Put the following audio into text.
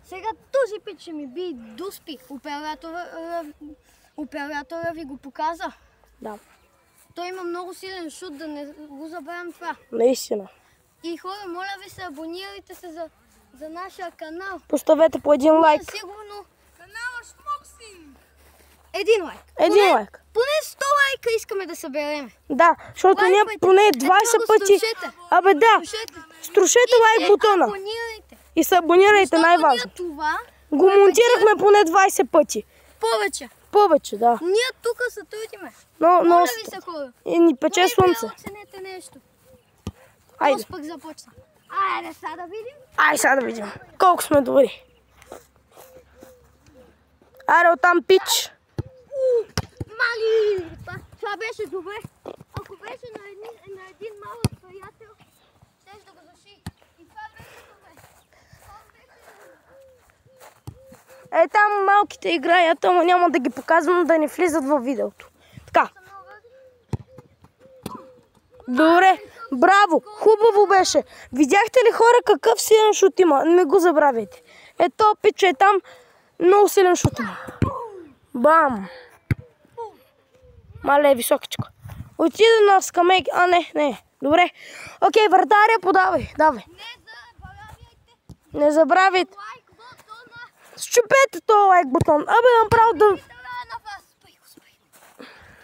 Сега този пич ще ми би дуспи. Оператора ви го показа. Да. Той има много силен шут, да не го забравям това. Наистина. И хора, моля ви се, абонирайте се за нашия канал. Поставете по един лайк. Сигурно Канала Шмоксин! един лайк. Един лайк. Поне 100 лайка искаме да съберем. Да, защото ние поне 20 пъти... Абе да, струшете лайк бутона. Абонирайте. И се абонирайте, най-важно. Това Го монтирахме поне 20 пъти. повече. Повече, да. Ние тук се трудиме. Но Моля ви се, хора. и ни пече слънце. Оценете нещо. Айде. Пък започна. Айде, сега да видим. Ай, сега да видим. Колко сме добри. Аре, оттам пич. Мали! Това беше добре. Ако беше на един малък приятел, щеш да го заши. И това беше добре. Е, там малките играят, ама няма да ги показвам, да не влизат във видеото. Така. Добре, браво, хубаво беше. Видяхте ли, хора, какъв силен шут има? Не го забравяйте. Ето, пиче е там, много силен шут има. Бам! Мале е високичко. Отиде на скамейки. А, не. Добре. Окей, вратаря, подавай. Давай. Не забравяйте. Счупете този лайк бутон. Абе, направо да...